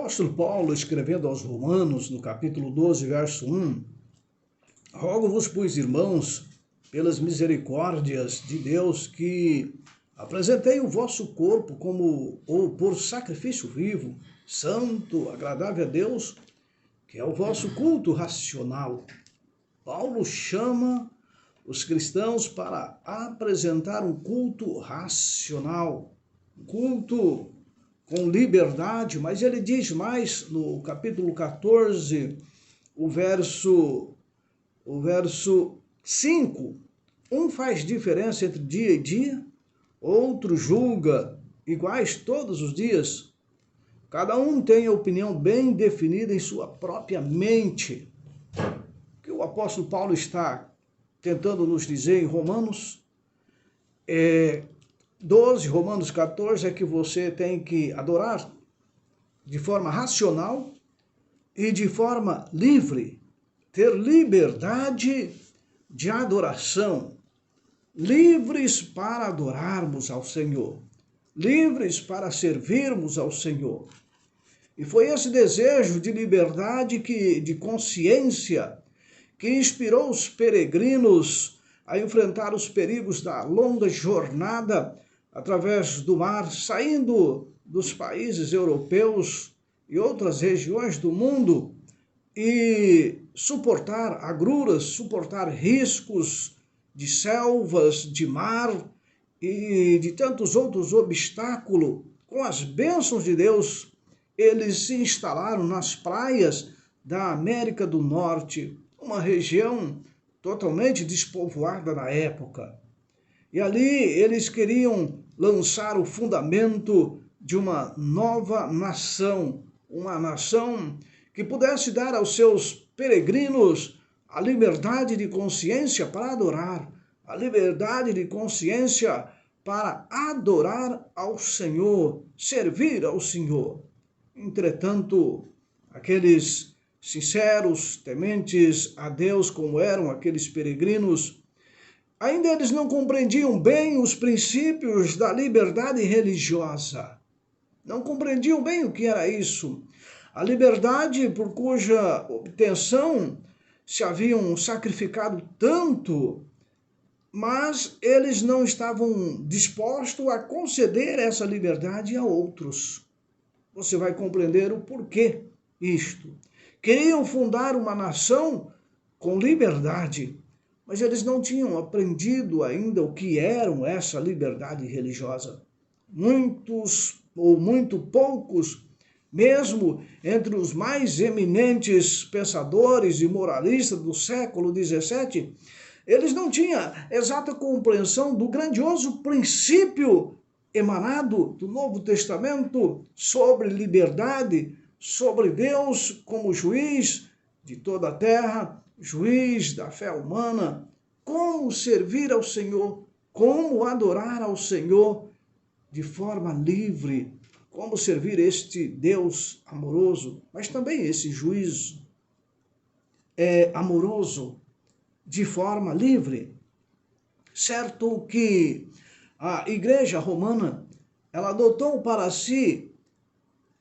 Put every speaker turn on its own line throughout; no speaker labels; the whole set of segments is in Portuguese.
Apóstolo Paulo, escrevendo aos Romanos, no capítulo 12, verso 1, rogo-vos, pois, irmãos, pelas misericórdias de Deus, que apresentei o vosso corpo como ou por sacrifício vivo, santo, agradável a Deus, que é o vosso culto racional. Paulo chama os cristãos para apresentar um culto racional, um culto com liberdade, mas ele diz mais no capítulo 14, o verso 5, um faz diferença entre dia e dia, outro julga iguais todos os dias. Cada um tem a opinião bem definida em sua própria mente. O que o apóstolo Paulo está tentando nos dizer em Romanos 12, Romanos 14, é que você tem que adorar de forma racional e de forma livre, ter liberdade de adoração, livres para adorarmos ao Senhor, livres para servirmos ao Senhor. E foi esse desejo de liberdade, de consciência, que inspirou os peregrinos a enfrentar os perigos da longa jornada através do mar, saindo dos países europeus e outras regiões do mundo, e suportar agruras, suportar riscos de selvas, de mar e de tantos outros obstáculos. Com as bênçãos de Deus, eles se instalaram nas praias da América do Norte, uma região totalmente despovoada na época. E ali eles queriam lançar o fundamento de uma nova nação, uma nação que pudesse dar aos seus peregrinos a liberdade de consciência para adorar, a liberdade de consciência para adorar ao Senhor, servir ao Senhor. Entretanto, aqueles sinceros, tementes a Deus, como eram aqueles peregrinos, ainda eles não compreendiam bem os princípios da liberdade religiosa. Não compreendiam bem o que era isso. A liberdade por cuja obtenção se haviam sacrificado tanto, mas eles não estavam dispostos a conceder essa liberdade a outros. Você vai compreender o porquê isto. Queriam fundar uma nação com liberdade, mas eles não tinham aprendido ainda o que eram essa liberdade religiosa. Muitos ou muito poucos, mesmo entre os mais eminentes pensadores e moralistas do século XVII, eles não tinham exata compreensão do grandioso princípio emanado do Novo Testamento sobre liberdade, sobre Deus como juiz de toda a terra, juiz da fé humana, como servir ao Senhor, como adorar ao Senhor de forma livre, como servir este Deus amoroso, mas também esse juiz amoroso de forma livre. Certo que a Igreja Romana, ela adotou para si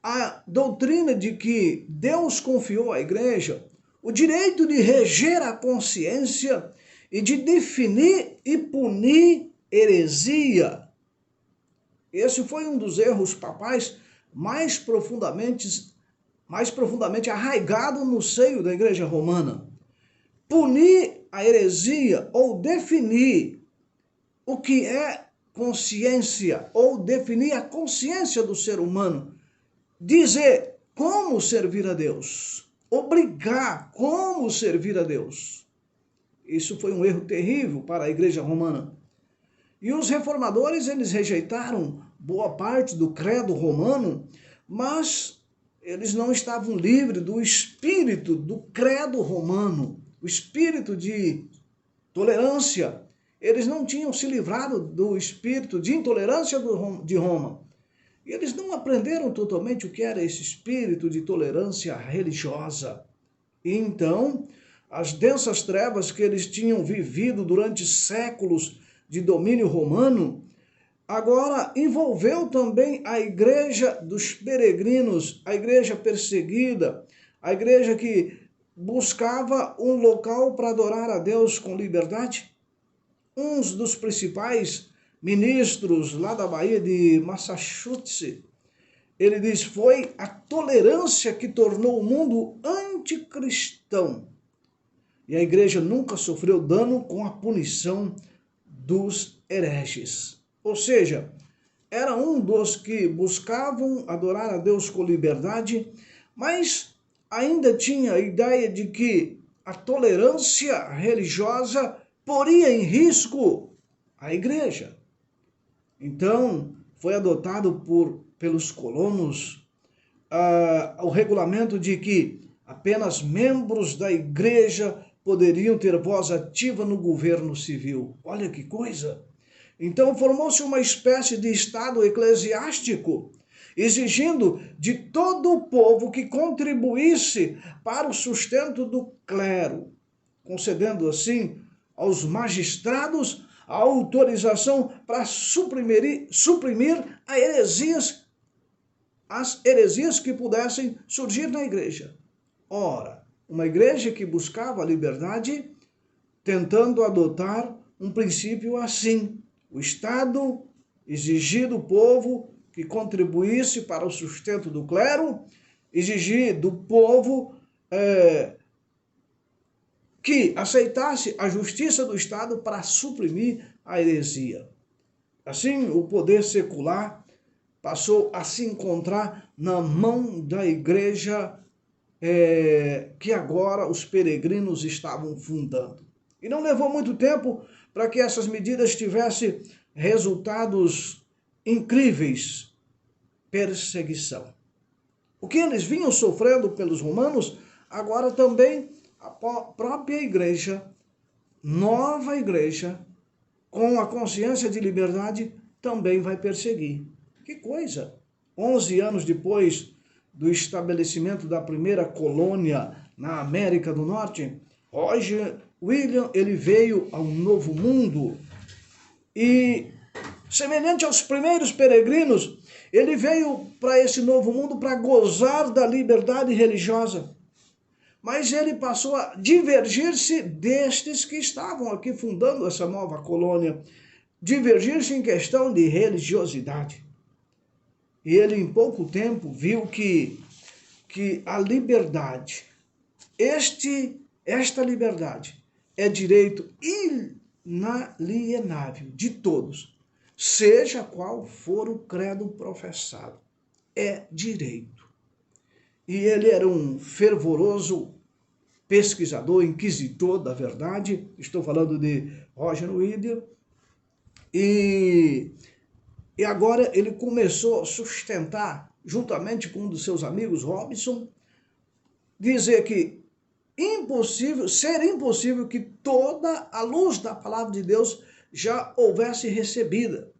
a doutrina de que Deus confiou à Igreja o direito de reger a consciência e de definir e punir heresia. Esse foi um dos erros papais mais profundamente arraigado no seio da Igreja Romana. Punir a heresia ou definir o que é consciência, ou definir a consciência do ser humano, dizer como servir a Deus, obrigar como servir a Deus. Isso foi um erro terrível para a Igreja Romana. E os reformadores, eles rejeitaram boa parte do credo romano, mas eles não estavam livres do espírito do credo romano, o espírito de tolerância. Eles não tinham se livrado do espírito de intolerância de Roma. E eles não aprenderam totalmente o que era esse espírito de tolerância religiosa. E então, as densas trevas que eles tinham vivido durante séculos de domínio romano, agora envolveu também a igreja dos peregrinos, a igreja perseguida, a igreja que buscava um local para adorar a Deus com liberdade. Um dos principais ministros lá da Bahia de Massachusetts, ele diz, foi a tolerância que tornou o mundo anticristão. E a igreja nunca sofreu dano com a punição dos hereges. Ou seja, era um dos que buscavam adorar a Deus com liberdade, mas ainda tinha a ideia de que a tolerância religiosa poria em risco a igreja. Então, foi adotado pelos colonos o regulamento de que apenas membros da igreja poderiam ter voz ativa no governo civil. Olha que coisa! Então formou-se uma espécie de estado eclesiástico, exigindo de todo o povo que contribuísse para o sustento do clero, concedendo assim aos magistrados a autorização para suprimir as heresias que pudessem surgir na igreja. Ora, uma igreja que buscava a liberdade, tentando adotar um princípio assim. O Estado exigir do povo que contribuísse para o sustento do clero, exigir do povo que aceitasse a justiça do Estado para suprimir a heresia. Assim, o poder secular passou a se encontrar na mão da igreja que agora os peregrinos estavam fundando. E não levou muito tempo para que essas medidas tivessem resultados incríveis. Perseguição. O que eles vinham sofrendo pelos romanos, agora também a própria igreja, nova igreja, com a consciência de liberdade, também vai perseguir. Que coisa! 11 anos depois do estabelecimento da primeira colônia na América do Norte, Roger William, ele veio ao Novo Mundo e, semelhante aos primeiros peregrinos, ele veio para esse Novo Mundo para gozar da liberdade religiosa. Mas ele passou a divergir-se destes que estavam aqui fundando essa nova colônia, divergir-se em questão de religiosidade. E ele, em pouco tempo, viu que a liberdade, esta liberdade, é direito inalienável de todos, seja qual for o credo professado. É direito. E ele era um fervoroso pesquisador, inquisitor da verdade. Estou falando de Roger William. E agora ele começou a sustentar, juntamente com um dos seus amigos, Robinson, dizer que ser impossível que toda a luz da palavra de Deus já houvesse recebida.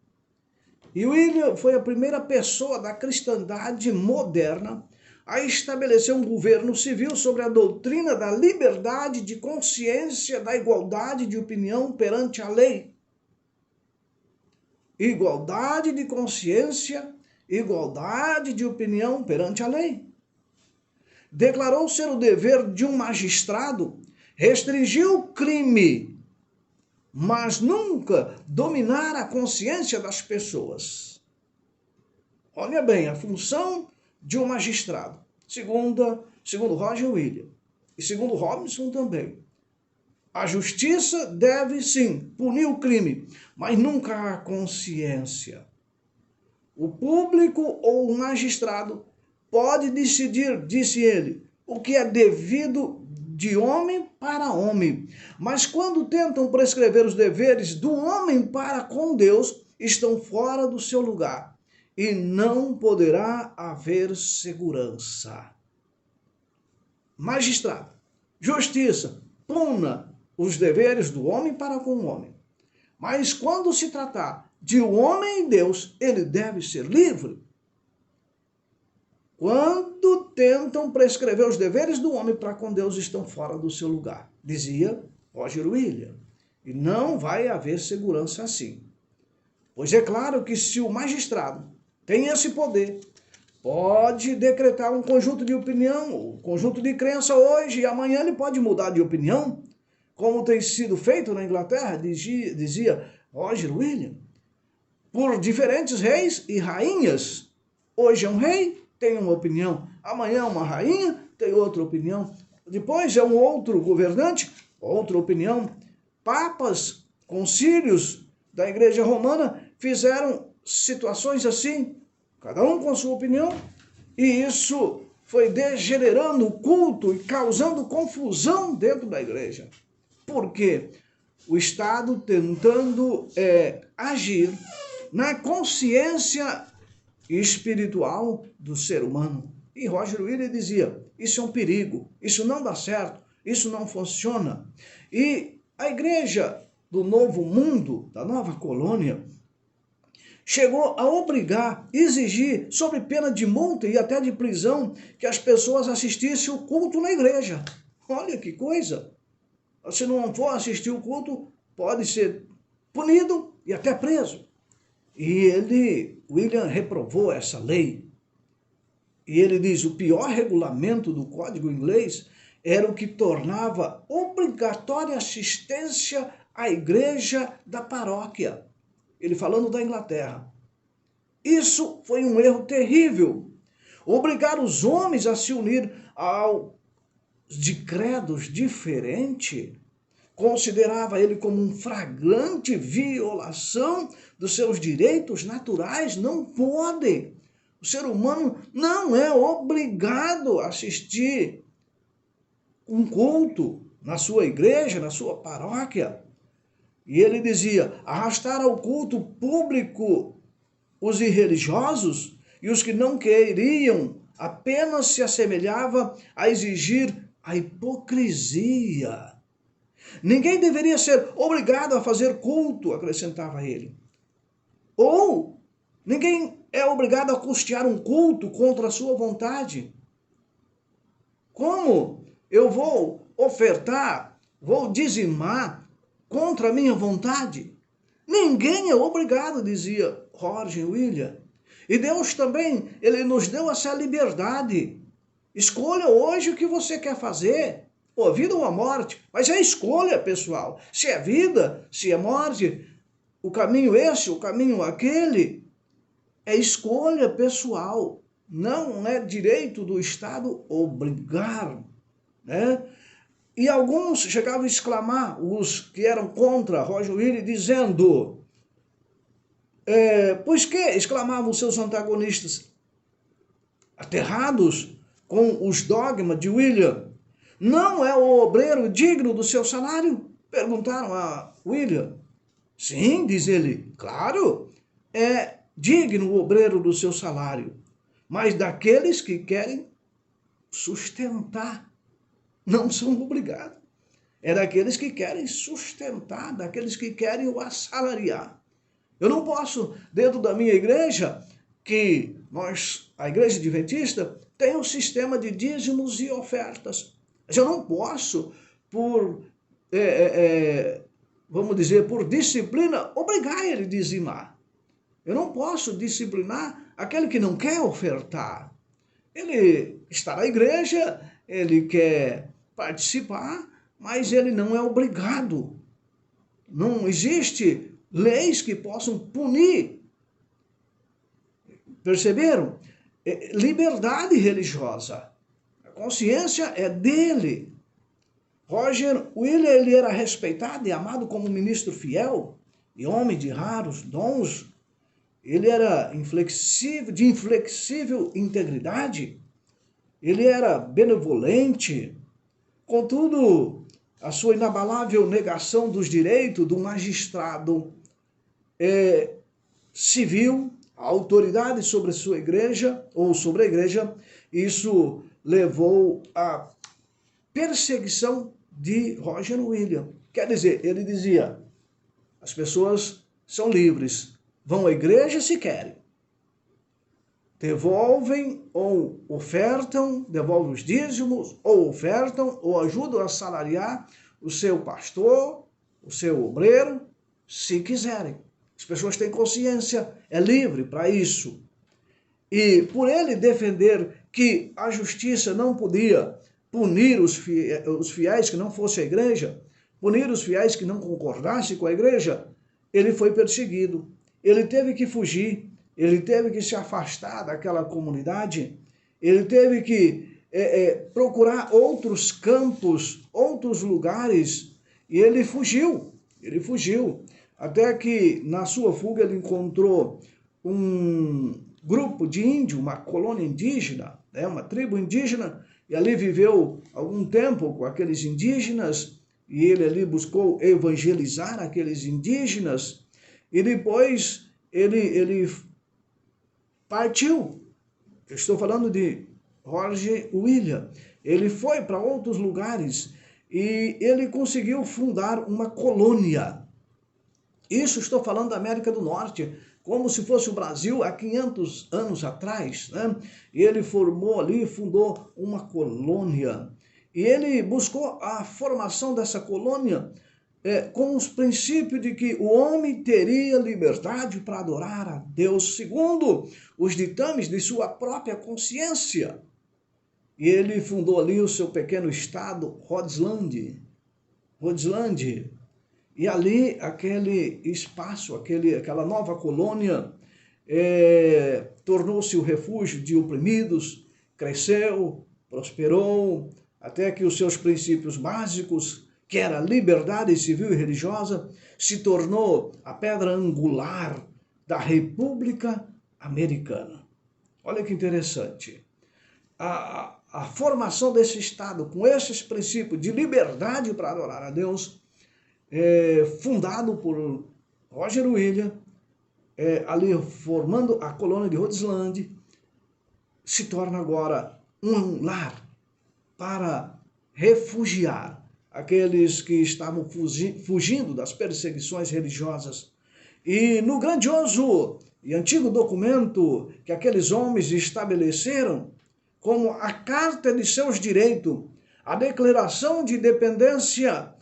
E William foi a primeira pessoa da cristandade moderna a estabelecer um governo civil sobre a doutrina da liberdade de consciência, da igualdade de opinião perante a lei. Igualdade de consciência, igualdade de opinião perante a lei. Declarou ser o dever de um magistrado restringir o crime, mas nunca dominar a consciência das pessoas. Olha bem, a função de um magistrado, segundo Roger William e segundo Robinson também. A justiça deve, sim, punir o crime, mas nunca a consciência. O público ou o magistrado pode decidir, disse ele, o que é devido de homem para homem. Mas quando tentam prescrever os deveres do homem para com Deus, estão fora do seu lugar. E não poderá haver segurança. Magistrado, justiça, puna os deveres do homem para com o homem. Mas quando se tratar de um homem e Deus, ele deve ser livre. Quando tentam prescrever os deveres do homem para com Deus, estão fora do seu lugar, dizia Roger William. E não vai haver segurança assim. Pois é claro que se o magistrado tem esse poder, pode decretar um conjunto de opinião, um conjunto de crença hoje, e amanhã ele pode mudar de opinião, como tem sido feito na Inglaterra, dizia Roger William, por diferentes reis e rainhas. Hoje é um rei, tem uma opinião, amanhã é uma rainha, tem outra opinião, depois é um outro governante, outra opinião. Papas, concílios da Igreja Romana fizeram situações assim, cada um com a sua opinião, e isso foi degenerando o culto e causando confusão dentro da igreja. Por quê? O Estado tentando agir na consciência espiritual do ser humano. E Roger William dizia, isso é um perigo, isso não dá certo, isso não funciona. E a igreja do novo mundo, da nova colônia, chegou a obrigar, exigir, sob pena de multa e até de prisão, que as pessoas assistissem o culto na igreja. Olha que coisa! Se não for assistir o culto, pode ser punido e até preso. E William, reprovou essa lei. E ele diz, o pior regulamento do Código Inglês era o que tornava obrigatória assistência à igreja da paróquia. Ele falando da Inglaterra. Isso foi um erro terrível. Obrigar os homens a se unir de credos diferentes, considerava ele como um flagrante violação dos seus direitos naturais. Não pode. O ser humano não é obrigado a assistir um culto na sua igreja, na sua paróquia. E ele dizia, arrastar ao culto público os irreligiosos e os que não queriam apenas se assemelhava a exigir a hipocrisia. Ninguém deveria ser obrigado a fazer culto, acrescentava ele. Ou ninguém é obrigado a custear um culto contra a sua vontade. Como eu vou ofertar, vou dizimar contra a minha vontade? Ninguém é obrigado, dizia Roger William. E Deus também, ele nos deu essa liberdade. Escolha hoje o que você quer fazer. Ou a vida ou a morte. Mas é escolha, pessoal. Se é vida, se é morte, o caminho esse, o caminho aquele, é escolha pessoal. Não é direito do Estado obrigar, né? E alguns chegavam a exclamar, os que eram contra Roger William, dizendo, pois que, exclamavam seus antagonistas, aterrados com os dogmas de William, não é o obreiro digno do seu salário? Perguntaram a William. Sim, diz ele, claro, é digno o obreiro do seu salário, mas daqueles que querem sustentar. Não são obrigados. É daqueles que querem sustentar, daqueles que querem o assalariar. Eu não posso, dentro da minha igreja, que a igreja adventista, tem um sistema de dízimos e ofertas. Mas eu não posso, vamos dizer, por disciplina, obrigar ele a dizimar. Eu não posso disciplinar aquele que não quer ofertar. Ele está na igreja, ele quer participar, mas ele não é obrigado. Não existe leis que possam punir. Perceberam? Liberdade religiosa. A consciência é dele. Roger William, ele era respeitado e amado como ministro fiel e homem de raros dons. Ele era de inflexível integridade. Ele era benevolente. Contudo, a sua inabalável negação dos direitos do magistrado civil, a autoridade sobre a sua igreja, ou sobre a igreja, isso levou à perseguição de Roger William. Quer dizer, ele dizia, as pessoas são livres, vão à igreja se querem, devolvem ou ofertam, devolvem os dízimos, ou ofertam, ou ajudam a salariar o seu pastor, o seu obreiro, se quiserem. As pessoas têm consciência, é livre para isso. E por ele defender que a justiça não podia punir os fiéis que não fossem à igreja, punir os fiéis que não concordassem com a igreja, ele foi perseguido. Ele teve que fugir, ele teve que se afastar daquela comunidade, ele teve que procurar outros campos, outros lugares, e ele fugiu, até que na sua fuga ele encontrou um grupo de índio, uma colônia indígena, né, uma tribo indígena, e ali viveu algum tempo com aqueles indígenas, e ele ali buscou evangelizar aqueles indígenas, e depois ele partiu. Eu estou falando de George William. Ele foi para outros lugares e ele conseguiu fundar uma colônia. Isso estou falando da América do Norte, como se fosse o Brasil há 500 anos atrás, né? E ele formou ali, fundou uma colônia. E ele buscou a formação dessa colônia com os princípios de que o homem teria liberdade para adorar a Deus segundo os ditames de sua própria consciência. E ele fundou ali o seu pequeno estado, Rhodeslândia. E ali, aquele espaço, aquela nova colônia, tornou-se o refúgio de oprimidos, cresceu, prosperou, até que os seus princípios básicos, que era a liberdade civil e religiosa, se tornou a pedra angular da República Americana. Olha que interessante. A formação desse Estado, com esses princípios de liberdade para adorar a Deus, fundado por Roger Williams, ali formando a colônia de Rhodeslândia, se torna agora um lar para refugiar aqueles que estavam fugindo das perseguições religiosas. E no grandioso e antigo documento que aqueles homens estabeleceram como a Carta de seus Direitos, a Declaração de Independência,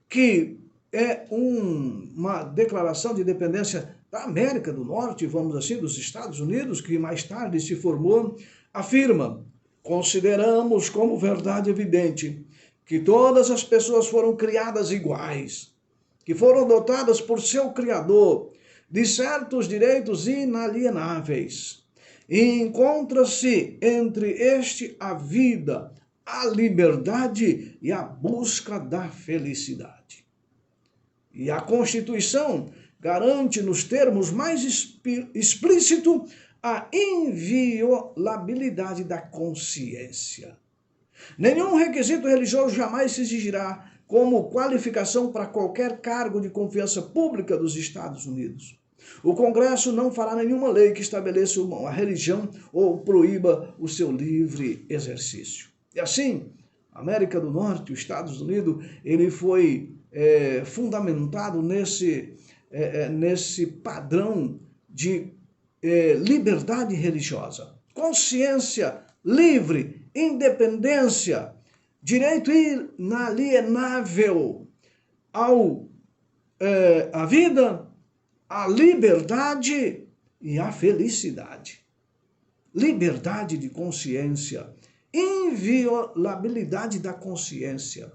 que é uma declaração de independência da América do Norte, vamos assim, dos Estados Unidos, que mais tarde se formou, afirma: consideramos como verdade evidente que todas as pessoas foram criadas iguais, que foram dotadas por seu Criador de certos direitos inalienáveis, e encontra-se entre este a vida, a liberdade e a busca da felicidade. E a Constituição garante nos termos mais explícitos a inviolabilidade da consciência. Nenhum requisito religioso jamais se exigirá como qualificação para qualquer cargo de confiança pública dos Estados Unidos. O Congresso não fará nenhuma lei que estabeleça uma religião ou proíba o seu livre exercício. E assim, a América do Norte, os Estados Unidos, ele foi fundamentado nesse padrão de liberdade religiosa, consciência livre, independência, direito inalienável à vida, à liberdade e à felicidade. Liberdade de consciência, inviolabilidade da consciência.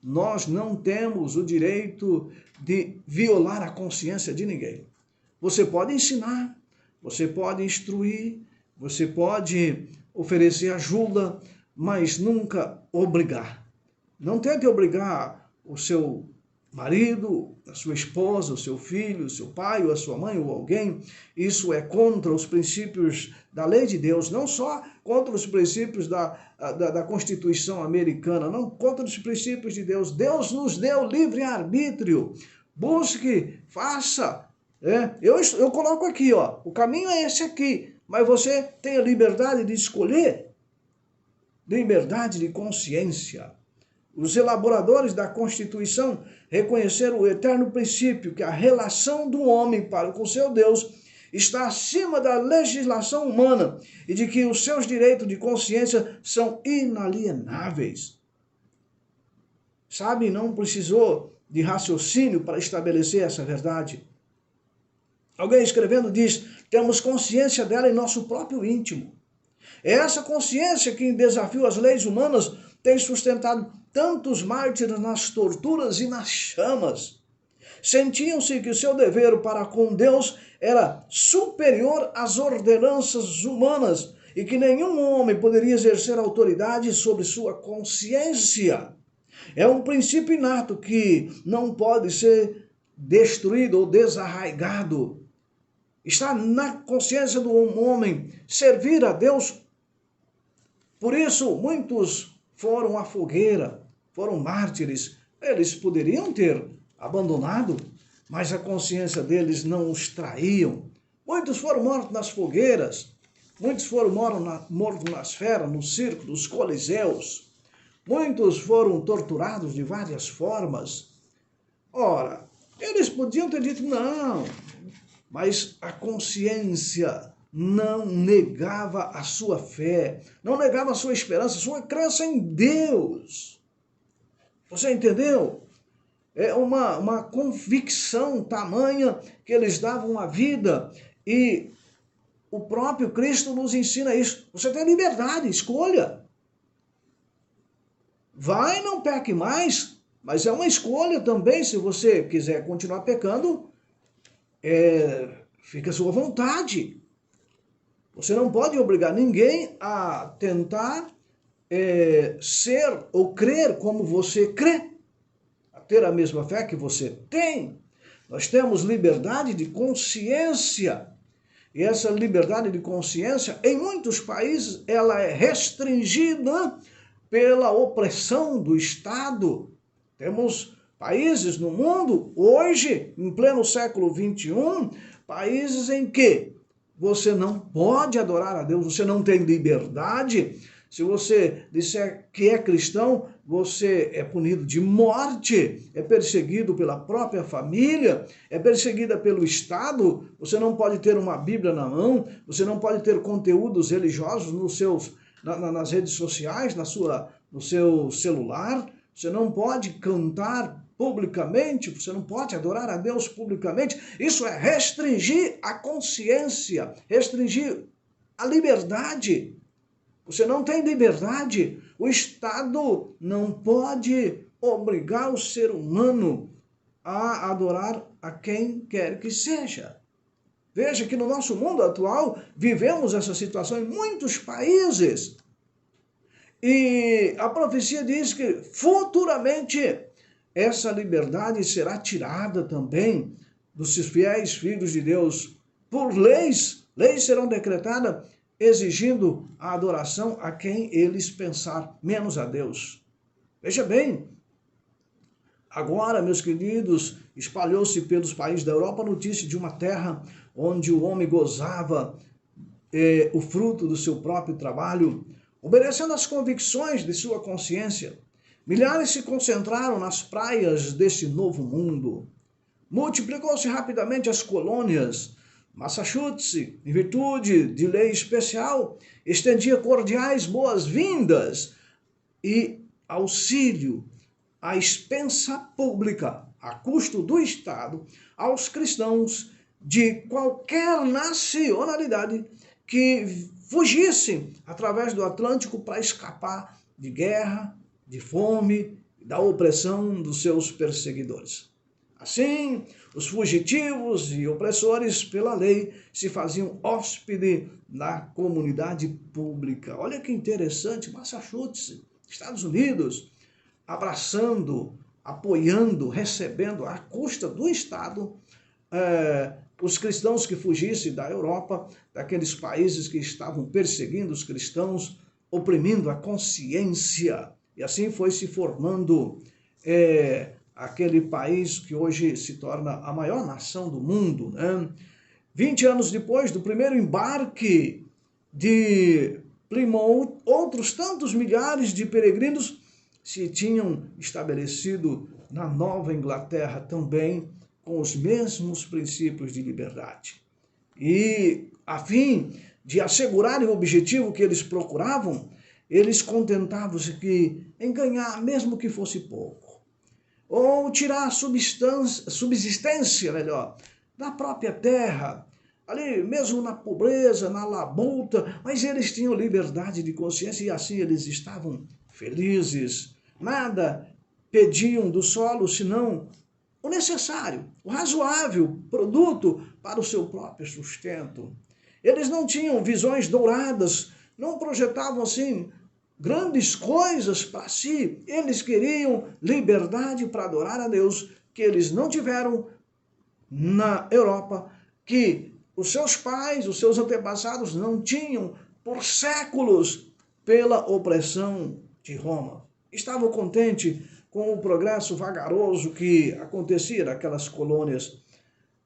Nós não temos o direito de violar a consciência de ninguém. Você pode ensinar, você pode instruir, você pode oferecer ajuda, mas nunca obrigar. Não tente obrigar o seu marido, a sua esposa, o seu filho, o seu pai, ou a sua mãe, ou alguém. Isso é contra os princípios da lei de Deus, não só contra os princípios da Constituição americana, não contra os princípios de Deus. Deus nos deu livre-arbítrio. Busque, faça. Eu coloco aqui, ó, o caminho é esse aqui, mas você tem a liberdade de escolher, liberdade de consciência. Os elaboradores da Constituição reconheceram o eterno princípio que a relação do homem para com seu Deus está acima da legislação humana e de que os seus direitos de consciência são inalienáveis. Sabe, não precisou de raciocínio para estabelecer essa verdade. Alguém escrevendo diz, temos consciência dela em nosso próprio íntimo. É essa consciência que, em desafio às leis humanas, tem sustentado tantos mártires nas torturas e nas chamas. Sentiam-se que o seu dever para com Deus era superior às ordenanças humanas e que nenhum homem poderia exercer autoridade sobre sua consciência. É um princípio inato que não pode ser destruído ou desarraigado. Está na consciência do homem servir a Deus. Por isso, muitos foram à fogueira, foram mártires. Eles poderiam ter abandonado, mas a consciência deles não os traíam. Muitos foram mortos nas fogueiras, muitos foram mortos nas feras, no circo, nos coliseus. Muitos foram torturados de várias formas. Ora, eles podiam ter dito não, mas a consciência não negava a sua fé, não negava a sua esperança, a sua crença em Deus. Você entendeu? É uma convicção tamanha que eles davam à vida, e o próprio Cristo nos ensina isso. Você tem liberdade, escolha. Vai, não peque mais, mas é uma escolha também. Se você quiser continuar pecando, fica à sua vontade. Você não pode obrigar ninguém a tentar ser ou crer como você crê, a ter a mesma fé que você tem. Nós temos liberdade de consciência. E essa liberdade de consciência, em muitos países, ela é restringida pela opressão do Estado. Temos países no mundo, hoje, em pleno século XXI, países em que você não pode adorar a Deus, você não tem liberdade. Se você disser que é cristão, você é punido de morte, é perseguido pela própria família, é perseguida pelo Estado. Você não pode ter uma Bíblia na mão, você não pode ter conteúdos religiosos nas redes sociais, no seu celular. Você não pode cantar publicamente, você não pode adorar a Deus publicamente. Isso é restringir a consciência, restringir a liberdade. Você não tem liberdade. O Estado não pode obrigar o ser humano a adorar a quem quer que seja. Veja que no nosso mundo atual vivemos essa situação em muitos países. E a profecia diz que futuramente essa liberdade será tirada também dos fiéis filhos de Deus por leis. Leis serão decretadas exigindo a adoração a quem eles pensar, menos a Deus. Veja bem, agora, meus queridos, espalhou-se pelos países da Europa a notícia de uma terra onde o homem gozava o fruto do seu próprio trabalho, obedecendo às convicções de sua consciência. Milhares se concentraram nas praias desse novo mundo. Multiplicou-se rapidamente as colônias. Massachusetts, em virtude de lei especial, estendia cordiais boas-vindas e auxílio à expensa pública, a custo do Estado, aos cristãos de qualquer nacionalidade que fugissem através do Atlântico para escapar de guerra, de fome, da opressão dos seus perseguidores. Assim, os fugitivos e opressores, pela lei, se faziam hóspede na comunidade pública. Olha que interessante, Massachusetts, Estados Unidos, abraçando, apoiando, recebendo, à custa do Estado, os cristãos que fugissem da Europa, daqueles países que estavam perseguindo os cristãos, oprimindo a consciência. E assim foi se formando aquele país que hoje se torna a maior nação do mundo, né? 20 anos depois do primeiro embarque de Plymouth, outros tantos milhares de peregrinos se tinham estabelecido na Nova Inglaterra também, com os mesmos princípios de liberdade. E, a fim de assegurarem o objetivo que eles procuravam, eles contentavam-se em ganhar, mesmo que fosse pouco, ou tirar a subsistência, melhor, da própria terra, ali mesmo na pobreza, na labuta, mas eles tinham liberdade de consciência e assim eles estavam felizes. Nada pediam do solo senão o necessário, o razoável produto para o seu próprio sustento. Eles não tinham visões douradas, não projetavam assim grandes coisas para si. Eles queriam liberdade para adorar a Deus, que eles não tiveram na Europa, que os seus pais, os seus antepassados não tinham por séculos pela opressão de Roma. Estavam contentes com o progresso vagaroso que acontecia naquelas colônias.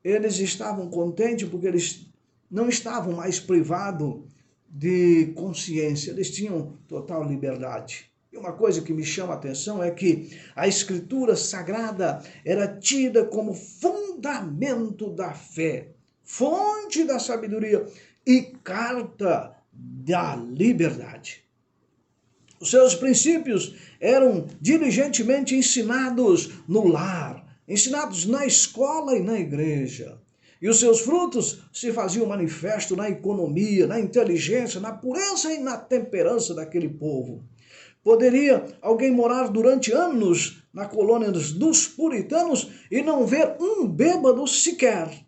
Eles estavam contentes porque eles não estavam mais privados de consciência, eles tinham total liberdade. E uma coisa que me chama a atenção é que a Escritura Sagrada era tida como fundamento da fé, fonte da sabedoria e carta da liberdade. Os seus princípios eram diligentemente ensinados no lar, ensinados na escola e na igreja. E os seus frutos se faziam manifesto na economia, na inteligência, na pureza e na temperança daquele povo. Poderia alguém morar durante anos na colônia dos puritanos e não ver um bêbado sequer,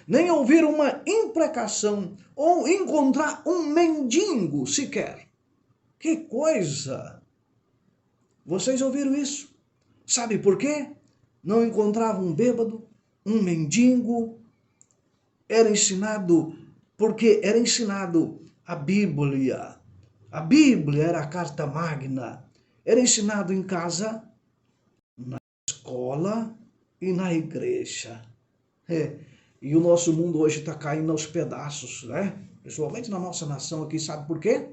nem ouvir uma imprecação ou encontrar um mendigo sequer. Que coisa! Vocês ouviram isso? Sabe por quê? Não encontravam um bêbado, um mendigo. Era ensinado, porque era ensinado a Bíblia. A Bíblia era a carta magna. Era ensinado em casa, na escola e na igreja. E o nosso mundo hoje está caindo aos pedaços, né? Principalmente na nossa nação aqui, sabe por quê?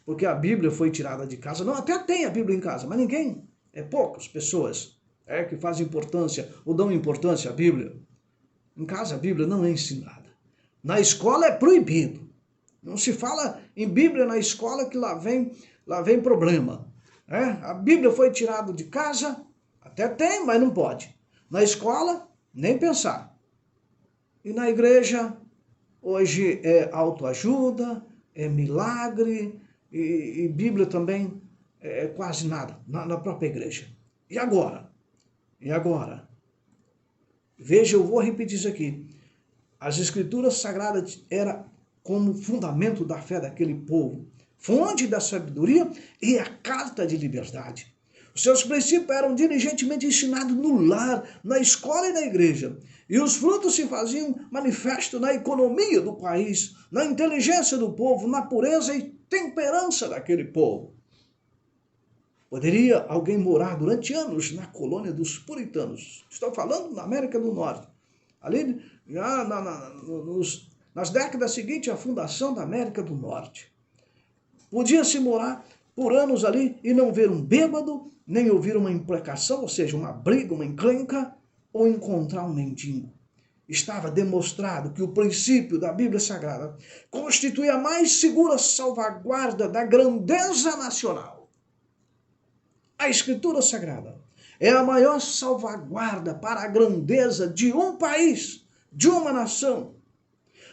Porque a Bíblia foi tirada de casa. Não, até tem a Bíblia em casa, mas ninguém, poucas pessoas que fazem importância ou dão importância à Bíblia. Em casa a Bíblia não é ensinada. Na escola é proibido. Não se fala em Bíblia na escola que lá vem problema. A Bíblia foi tirada de casa, até tem, mas não pode. Na escola, nem pensar. E na igreja, hoje é autoajuda, é milagre, e Bíblia também é quase nada na própria igreja. E agora? E agora? Veja, eu vou repetir isso aqui. As Escrituras Sagradas eram como fundamento da fé daquele povo, fonte da sabedoria e a carta de liberdade. Os seus princípios eram diligentemente ensinados no lar, na escola e na igreja. E os frutos se faziam manifesto na economia do país, na inteligência do povo, na pureza e temperança daquele povo. Poderia alguém morar durante anos na colônia dos puritanos. Estou falando na América do Norte. Ali, já nas décadas seguintes, a fundação da América do Norte. Podia-se morar por anos ali e não ver um bêbado, nem ouvir uma imprecação, ou seja, uma briga, uma encrenca, ou encontrar um mendigo. Estava demonstrado que o princípio da Bíblia Sagrada constitui a mais segura salvaguarda da grandeza nacional. A Escritura Sagrada é a maior salvaguarda para a grandeza de um país, de uma nação.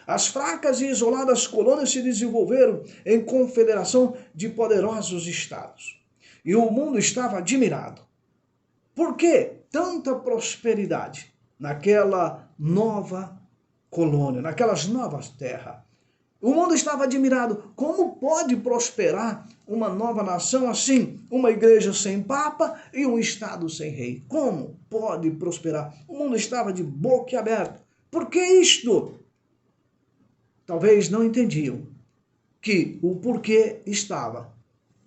As fracas e isoladas colônias se desenvolveram em confederação de poderosos estados. E o mundo estava admirado. Por que tanta prosperidade naquela nova colônia, naquelas novas terras? O mundo estava admirado. Como pode prosperar uma nova nação assim? Uma igreja sem papa e um estado sem rei. Como pode prosperar? O mundo estava de boca aberta. Por que isto? Talvez não entendiam que o porquê estava.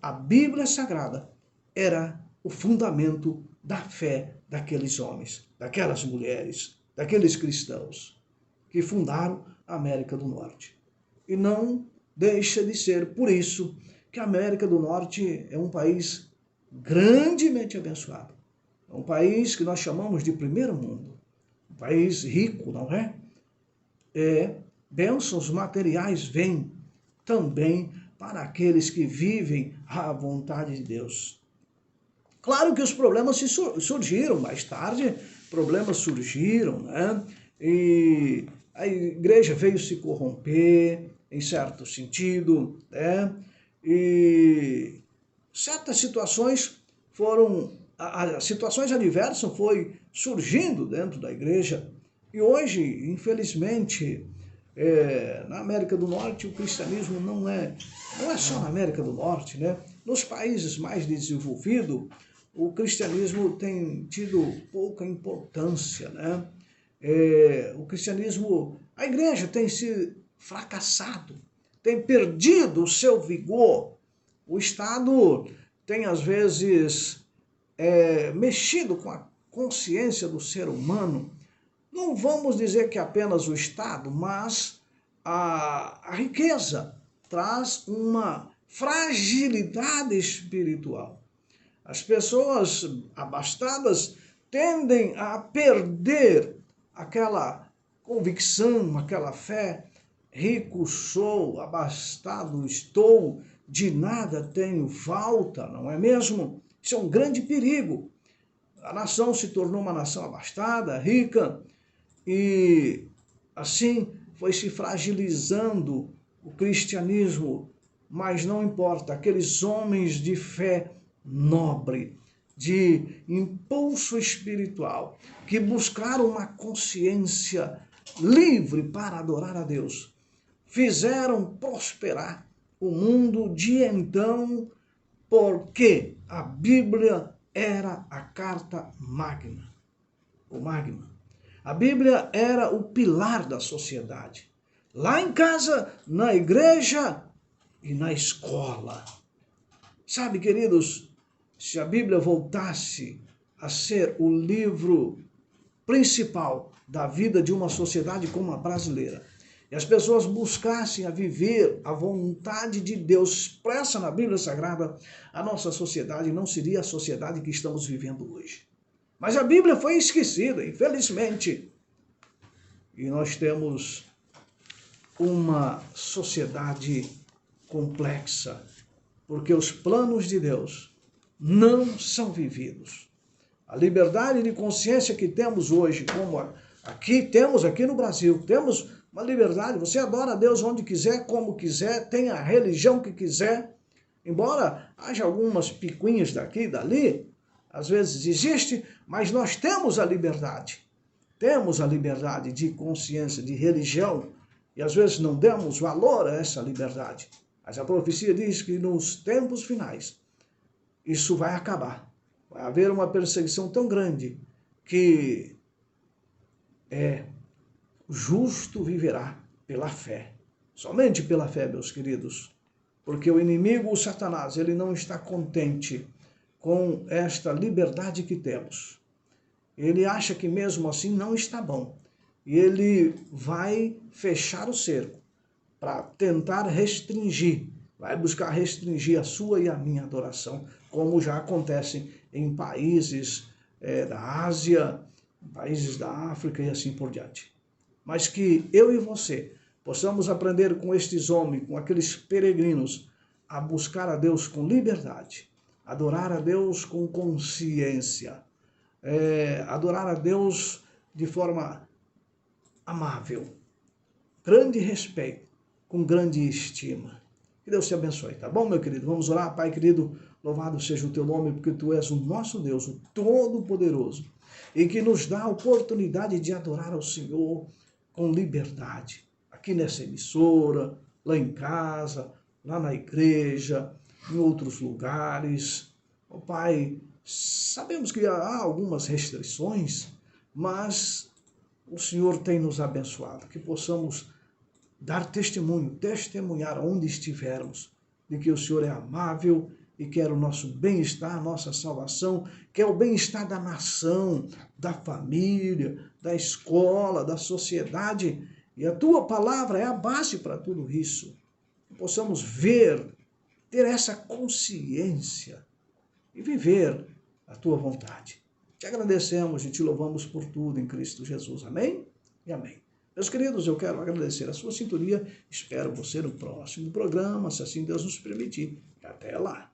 A Bíblia Sagrada era o fundamento da fé daqueles homens, daquelas mulheres, daqueles cristãos que fundaram a América do Norte. E não deixa de ser por isso que a América do Norte é um país grandemente abençoado. É um país que nós chamamos de primeiro mundo. Um país rico, não é? Bênçãos materiais vêm também para aqueles que vivem à vontade de Deus. Claro que os problemas surgiram mais tarde, problemas surgiram, né? E a igreja veio se corromper, em certo sentido, né? E certas situações situações adversas foram surgindo dentro da igreja. E hoje, infelizmente, na América do Norte, o cristianismo não é só na América do Norte, né? Nos países mais desenvolvidos, o cristianismo tem tido pouca importância, né? O cristianismo, a igreja tem se fracassado, tem perdido o seu vigor. O Estado tem, às vezes, mexido com a consciência do ser humano. Não vamos dizer que apenas o Estado, mas a riqueza traz uma fragilidade espiritual. As pessoas abastadas tendem a perder aquela convicção, aquela fé. Rico sou, abastado estou, de nada tenho falta, não é mesmo? Isso é um grande perigo. A nação se tornou uma nação abastada, rica, e assim foi se fragilizando o cristianismo. Mas não importa, aqueles homens de fé nobre, de impulso espiritual, que buscaram uma consciência livre para adorar a Deus, fizeram prosperar o mundo de então, porque a Bíblia era a carta magna, o magma. A Bíblia era o pilar da sociedade. Lá em casa, na igreja e na escola. Sabe, queridos, se a Bíblia voltasse a ser o livro principal da vida de uma sociedade como a brasileira, e as pessoas buscassem a viver a vontade de Deus expressa na Bíblia Sagrada, a nossa sociedade não seria a sociedade que estamos vivendo hoje. Mas a Bíblia foi esquecida, infelizmente. E nós temos uma sociedade complexa, porque os planos de Deus não são vividos. A liberdade de consciência que temos hoje, como temos aqui no Brasil, temos uma liberdade, você adora a Deus onde quiser, como quiser, tem a religião que quiser, embora haja algumas picuinhas daqui e dali, às vezes existe, mas nós temos a liberdade de consciência, de religião, e às vezes não damos valor a essa liberdade. Mas a profecia diz que nos tempos finais, isso vai acabar. Vai haver uma perseguição tão grande que o justo viverá pela fé. Somente pela fé, meus queridos. Porque o inimigo, o Satanás, ele não está contente com esta liberdade que temos. Ele acha que mesmo assim não está bom. E ele vai fechar o cerco para tentar restringir, vai buscar restringir a sua e a minha adoração, como já acontece em países da Ásia, países da África e assim por diante. Mas que eu e você possamos aprender com estes homens, com aqueles peregrinos, a buscar a Deus com liberdade, adorar a Deus com consciência, adorar a Deus de forma amável, grande respeito, com grande estima. Que Deus te abençoe, tá bom, meu querido? Vamos orar, Pai querido, louvado seja o teu nome, porque tu és o nosso Deus, o Todo-Poderoso, e que nos dá a oportunidade de adorar ao Senhor com liberdade, aqui nessa emissora, lá em casa, lá na igreja, em outros lugares. Ó Pai, sabemos que há algumas restrições, mas o Senhor tem nos abençoado, que possamos dar testemunho, testemunhar onde estivermos, de que o Senhor é amável e quer o nosso bem-estar, a nossa salvação, quer o bem-estar da nação, da família, da escola, da sociedade, e a tua palavra é a base para tudo isso. Que possamos ver, ter essa consciência e viver a tua vontade. Te agradecemos e te louvamos por tudo em Cristo Jesus. Amém e amém. Meus queridos, eu quero agradecer a sua sintonia. Espero você no próximo programa, se assim Deus nos permitir. Até lá.